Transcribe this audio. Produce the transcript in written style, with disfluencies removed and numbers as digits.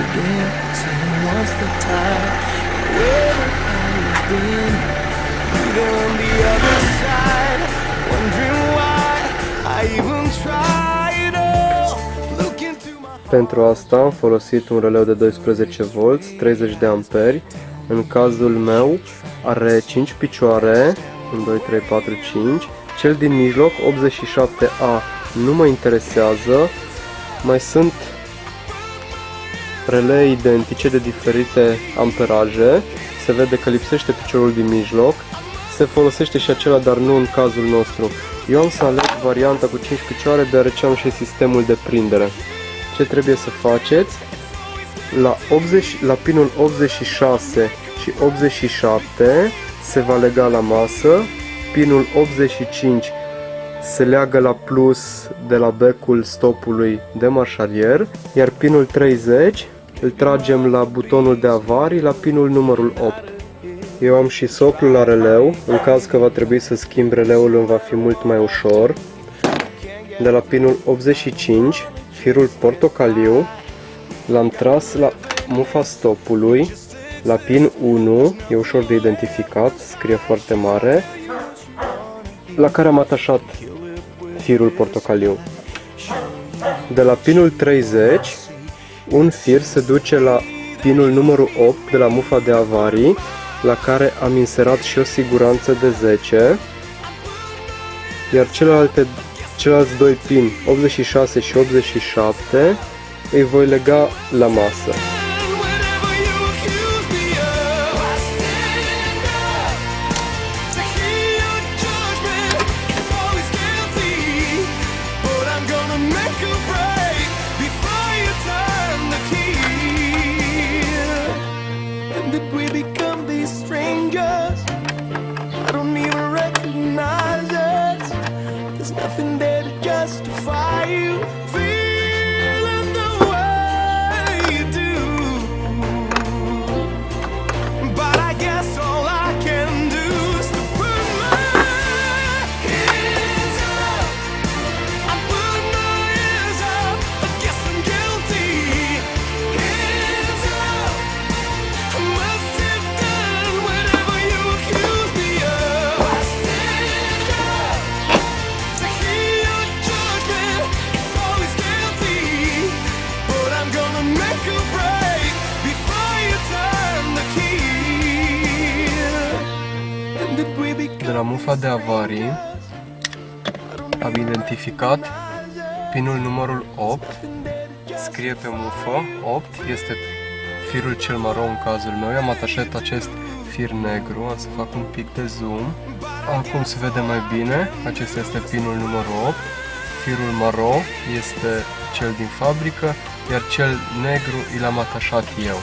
begin? Saying what's the time? Where I've been, either on the other side, wondering why I even tried. Oh, look into my heart. Pentru asta am folosit un releu de 12 V, 30 de amperi. În cazul meu are 5 picioare, 1, 2, 3, 4, 5. Cel din mijloc, 87A, nu mă interesează. Mai sunt relee identice de diferite amperaje. Se vede că lipsește piciorul din mijloc. Se folosește și acela, dar nu în cazul nostru. Eu am să aleg varianta cu 5 picioare, deoarece am și sistemul de prindere. Ce trebuie să faceți? La pinul 86 și 87 se va lega la masă. Pinul 85 se leagă la plus de la becul stopului de marșarier, iar pinul 30 îl tragem la butonul de avarii la pinul numărul 8. Eu am și soclul la releu, în caz că va trebui să schimb releul îmi va fi mult mai ușor. De la pinul 85, firul portocaliu l-am tras la mufa stopului, la pin 1, e ușor de identificat, scrie foarte mare, la care am atașat firul portocaliu. De la pinul 30, un fir se duce la pinul numărul 8 de la mufa de avarii, la care am inserat și o siguranță de 10, iar ceilalți doi pini, 86 și 87, îi voi lega la masă. Nothing there to justify you feeling the way you do. But I guess all I can do is to put my hands up. I'm putting my hands up. I guess I'm guilty. Hands up. I must have done whatever you accused me of. I stand up. De la mufa de avarii am identificat pinul numărul 8, scrie pe mufă 8, este firul cel maro în cazul meu. I-am atașat acest fir negru, am să fac un pic de zoom. Acum se vede mai bine, acesta este pinul numărul 8, firul maro este cel din fabrică, iar cel negru l-am atașat eu.